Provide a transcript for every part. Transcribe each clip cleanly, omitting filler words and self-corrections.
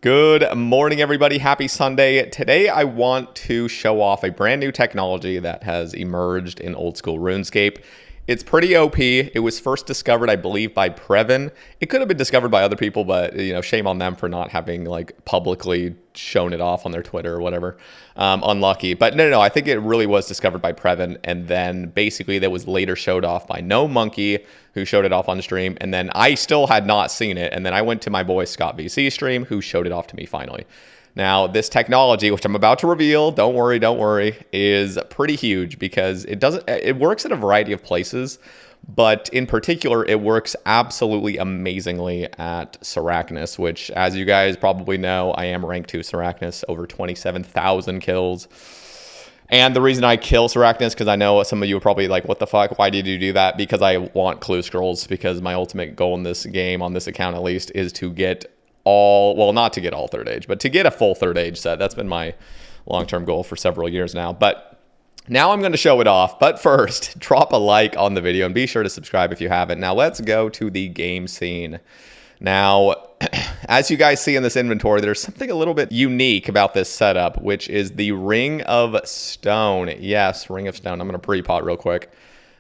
Good morning, everybody. Happy Sunday. Today, I want to show off a brand new technology that has emerged in old school RuneScape. It's pretty OP. It was first discovered, I believe, by Previn. It could have been discovered by other people, but shame on them for not having publicly shown it off on their Twitter or whatever. Unlucky. But no. I think it really was discovered by Previn, and then basically that was later showed off by No Monkey, who showed it off on stream, and then I still had not seen it, and then I went to my boy Scott VC stream, who showed it off to me finally. Now, this technology, which I'm about to reveal, don't worry, is pretty huge because it works in a variety of places, but in particular, it works absolutely amazingly at Sarachnis, which, as you guys probably know, I am rank 2 Sarachnis, over 27,000 kills. And the reason I kill Sarachnis, because I know some of you are probably like, what the fuck? Why did you do that? Because I want clue scrolls, because my ultimate goal in this game, on this account at least, is to get not to get all third age, but to get a full third age set. That's been my long-term goal for several years now. But now I'm going to show it off. But first, drop a like on the video and be sure to subscribe if you haven't. Now let's go to the game scene. Now, as you guys see in this inventory, there's something a little bit unique about this setup, which is the Ring of Stone. Yes, Ring of Stone. I'm going to pre-pot real quick,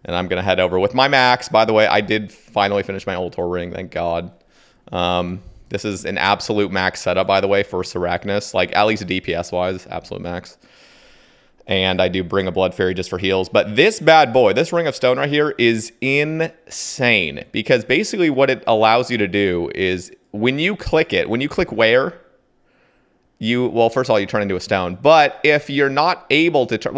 and I'm going to head over with my max. By the way, I did finally finish my Ultor ring, thank God. This is an absolute max setup, by the way, for Sarachnis, at least DPS-wise, absolute max. And I do bring a Blood Fairy just for heals. But this bad boy, this Ring of Stone right here, is insane. Because basically what it allows you to do is when you click it, when you click wear, first of all, you turn into a stone. But if you're not able to turn,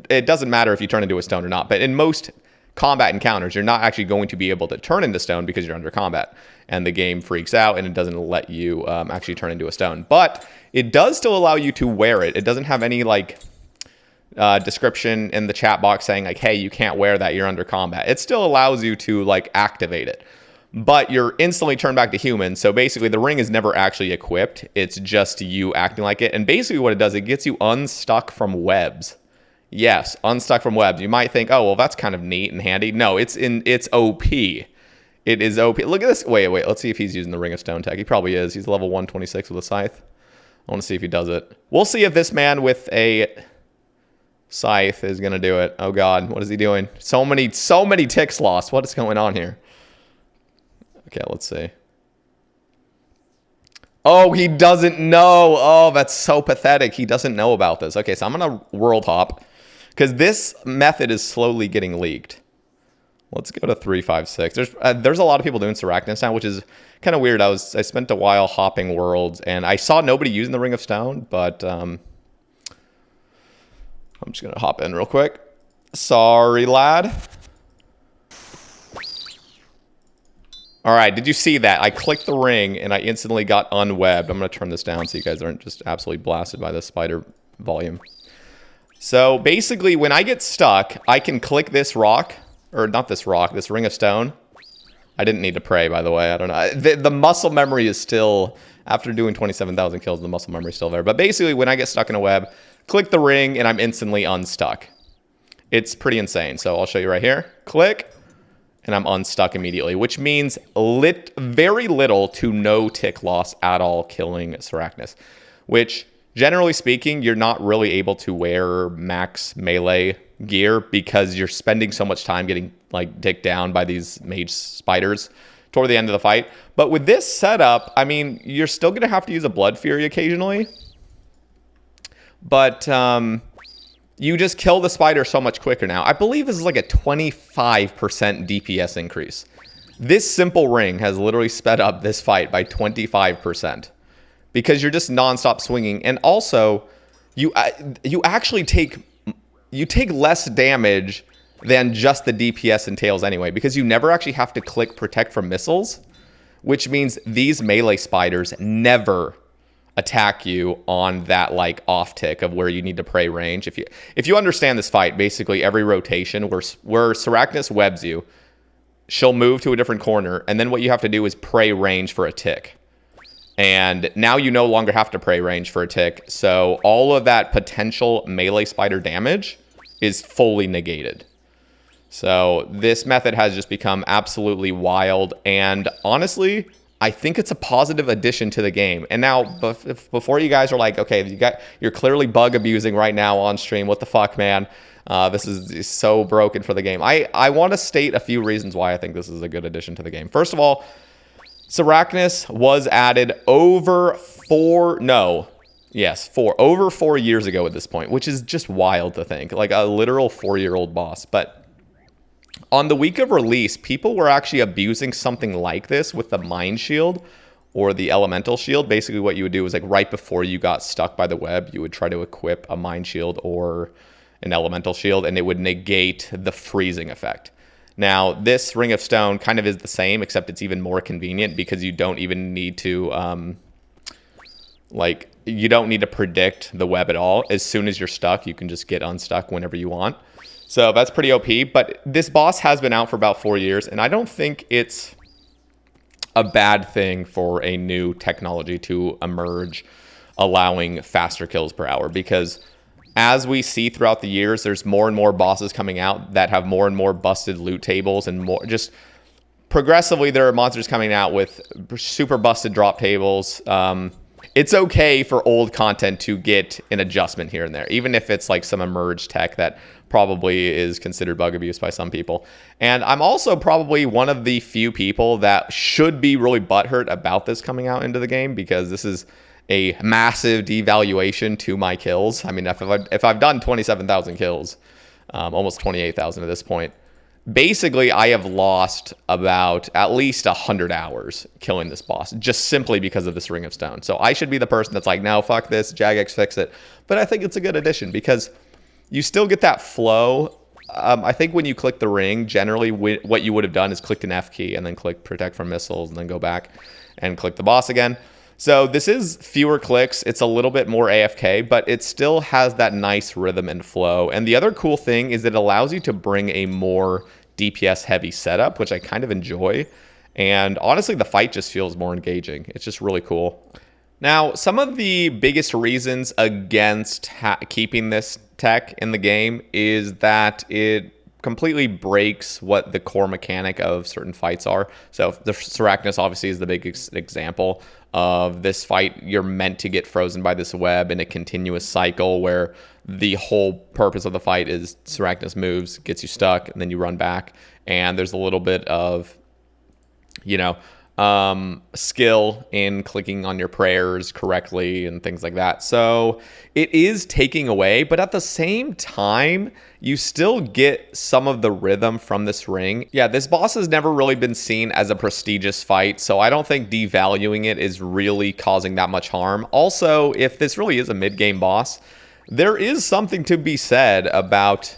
it doesn't matter if you turn into a stone or not. But in most combat encounters, you're not actually going to be able to turn into stone because you're under combat. And the game freaks out and it doesn't let you actually turn into a stone. But it does still allow you to wear it. It doesn't have any description in the chat box saying hey, you can't wear that, you're under combat. It still allows you to activate it, but you're instantly turned back to human. So basically the ring is never actually equipped. It's just you acting like it. And basically what it does, it gets you unstuck from webs. Yes, unstuck from webs. You might think, oh, well, that's kind of neat and handy. No, it's OP. It is OP. Look at this. Wait. Let's see if he's using the Ring of Stone tech. He probably is. He's level 126 with a scythe. I want to see if he does it. We'll see if this man with a scythe is going to do it. Oh, God. What is he doing? So many ticks lost. What is going on here? Okay, let's see. Oh, he doesn't know. Oh, that's so pathetic. He doesn't know about this. Okay, so I'm going to world hop because this method is slowly getting leaked. Let's go to 356. There's a lot of people doing Sarachnis now, which is kind of weird. I spent a while hopping worlds, and I saw nobody using the Ring of Stone, but I'm just going to hop in real quick. Sorry, lad. All right, did you see that? I clicked the ring, and I instantly got unwebbed. I'm going to turn this down so you guys aren't just absolutely blasted by this spider volume. So basically, when I get stuck, I can click this rock. Or not this rock, this Ring of Stone. I didn't need to pray, by the way. I don't know. The muscle memory is still, after doing 27,000 kills, the muscle memory is still there. But basically, when I get stuck in a web, click the ring, and I'm instantly unstuck. It's pretty insane. So I'll show you right here. Click, and I'm unstuck immediately, which means very little to no tick loss at all killing Sarachnis. Which, generally speaking, you're not really able to wear max melee gear because you're spending so much time getting dicked down by these mage spiders toward the end of the fight. But with this setup, I mean, you're still going to have to use a Blood Fury occasionally. But you just kill the spider so much quicker now. I believe this is a 25% DPS increase. This simple ring has literally sped up this fight by 25%. Because you're just nonstop swinging. And also, you actually take less damage than just the DPS entails anyway, because you never actually have to click protect from missiles, which means these melee spiders never attack you on that off tick of where you need to pray range. If you understand this fight, basically every rotation where Sarachnis webs you, she'll move to a different corner, and then what you have to do is pray range for a tick. And now you no longer have to pray range for a tick, so all of that potential melee spider damage is fully negated. So this method has just become absolutely wild, and honestly, I think it's a positive addition to the game. And now, before you guys are like, okay, you're clearly bug abusing right now on stream. What the fuck, man? This is so broken for the game. I want to state a few reasons why I think this is a good addition to the game. First of all, Sarachnis was added over 4 years ago at this point, which is just wild to think. Like a literal 4-year-old boss. But on the week of release, people were actually abusing something like this with the Mind Shield or the Elemental Shield. Basically, what you would do is like right before you got stuck by the web, you would try to equip a Mind Shield or an Elemental Shield, and it would negate the freezing effect. Now, this Ring of Stone kind of is the same, except it's even more convenient because you don't even need to, you don't need to predict the web at all. As soon as you're stuck, you can just get unstuck whenever you want. So that's pretty OP, but this boss has been out for about 4 years, and I don't think it's a bad thing for a new technology to emerge, allowing faster kills per hour, because as we see throughout the years, there's more and more bosses coming out that have more and more busted loot tables, and more just progressively there are monsters coming out with super busted drop tables. It's okay for old content to get an adjustment here and there, even if it's like some emerged tech that probably is considered bug abuse by some people. And I'm also probably one of the few people that should be really butthurt about this coming out into the game, because this is a massive devaluation to my kills. I mean, if I've done 27,000 kills, almost 28,000 at this point, basically I have lost about at least 100 hours killing this boss just simply because of this Ring of Stone. So I should be the person that's like, no, fuck this, Jagex, fix it. But I think it's a good addition because you still get that flow. I think when you click the ring, generally what you would have done is clicked an F key and then click protect from missiles and then go back and click the boss again. So this is fewer clicks. It's a little bit more AFK, but it still has that nice rhythm and flow. And the other cool thing is it allows you to bring a more DPS heavy setup, which I kind of enjoy. And honestly, the fight just feels more engaging. It's just really cool. Now, some of the biggest reasons against keeping this tech in the game is that it completely breaks what the core mechanic of certain fights are. So the Sarachnis obviously is the biggest example of this fight. You're meant to get frozen by this web in a continuous cycle where the whole purpose of the fight is Sarachnis moves, gets you stuck, and then you run back. And there's a little bit of, skill in clicking on your prayers correctly and things like that. So it is taking away, but at the same time, you still get some of the rhythm from this ring. Yeah, this boss has never really been seen as a prestigious fight, so I don't think devaluing it is really causing that much harm. Also, if this really is a mid-game boss, there is something to be said about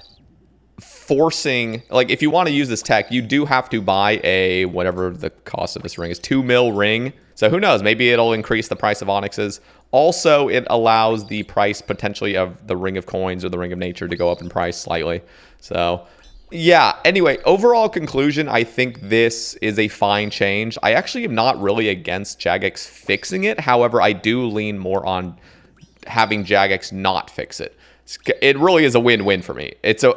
forcing, like, if you want to use this tech, you do have to buy a, whatever the cost of this ring is, 2 mil ring. So who knows, maybe it'll increase the price of onyxes. Also, it allows the price potentially of the Ring of Coins or the Ring of Nature to go up in price slightly. So yeah, anyway, overall conclusion, I think this is a fine change. I actually am not really against Jagex fixing it. However, I do lean more on having Jagex not fix it. It really is a win-win for me. It's a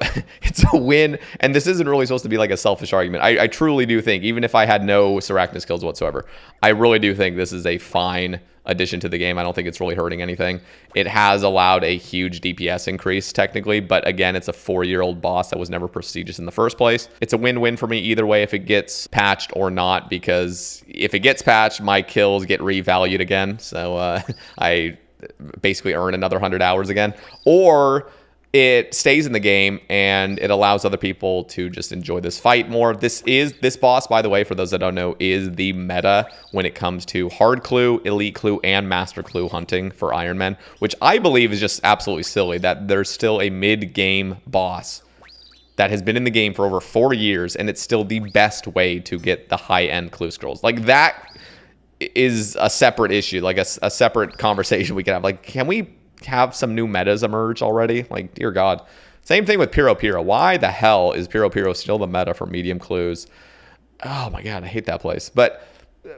win, and this isn't really supposed to be like a selfish argument. I truly do think, even if I had no Sarachnis kills whatsoever, I really do think this is a fine addition to the game. I don't think it's really hurting anything. It has allowed a huge DPS increase technically, but again, it's a 4-year-old boss that was never prestigious in the first place. It's a win-win for me either way if it gets patched or not, because if it gets patched, my kills get revalued again. So I basically earn another 100 hours again, or it stays in the game and it allows other people to just enjoy this fight more. This boss, by the way, for those that don't know, is the meta when it comes to hard clue, elite clue, and master clue hunting for Iron Men, which I believe is just absolutely silly that there's still a mid-game boss that has been in the game for over 4 years and it's still the best way to get the high-end clue scrolls. Like, that is a separate issue, like a separate conversation we can have. Like, can we have some new metas emerge already? Like, dear God. Same thing with Piro. Why the hell is Piro still the meta for medium clues? Oh my God, I hate that place. But,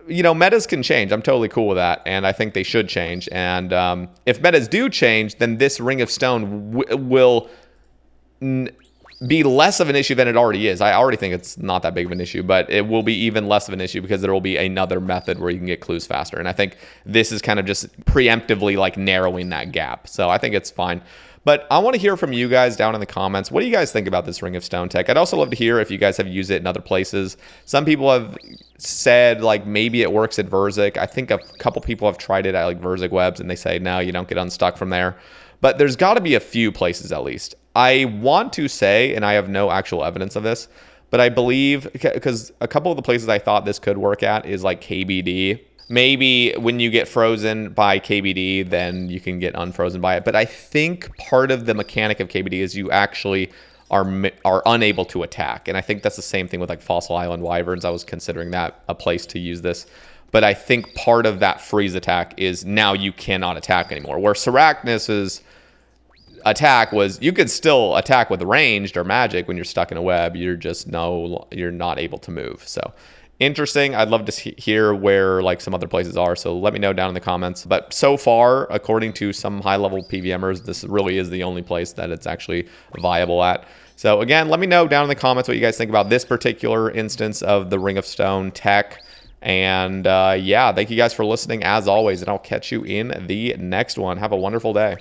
metas can change. I'm totally cool with that, and I think they should change. And if metas do change, then this Ring of Stone will be less of an issue than it already is. I already think it's not that big of an issue, but it will be even less of an issue because there will be another method where you can get clues faster. And I think this is kind of just preemptively like narrowing that gap. So I think it's fine. But I want to hear from you guys down in the comments. What do you guys think about this Ring of Stone tech? I'd also love to hear if you guys have used it in other places. Some people have said like maybe it works at Verzik. I think a couple people have tried it at like Verzik Webs and they say no, you don't get unstuck from there. But there's got to be a few places at least. I want to say, and I have no actual evidence of this, but I believe, because a couple of the places I thought this could work at is like KBD. Maybe when you get frozen by KBD, then you can get unfrozen by it. But I think part of the mechanic of KBD is you actually are unable to attack. And I think that's the same thing with like Fossil Island Wyverns. I was considering that a place to use this. But I think part of that freeze attack is now you cannot attack anymore. Where Sarachnis' attack was you could still attack with ranged or magic when you're stuck in a web. You're just you're not able to move. So interesting. I'd love to hear where like some other places are. So let me know down in the comments. But so far, according to some high-level PVMers, this really is the only place that it's actually viable at. So again, let me know down in the comments what you guys think about this particular instance of the Ring of Stone tech. And yeah, thank you guys for listening as always, and I'll catch you in the next one. Have a wonderful day.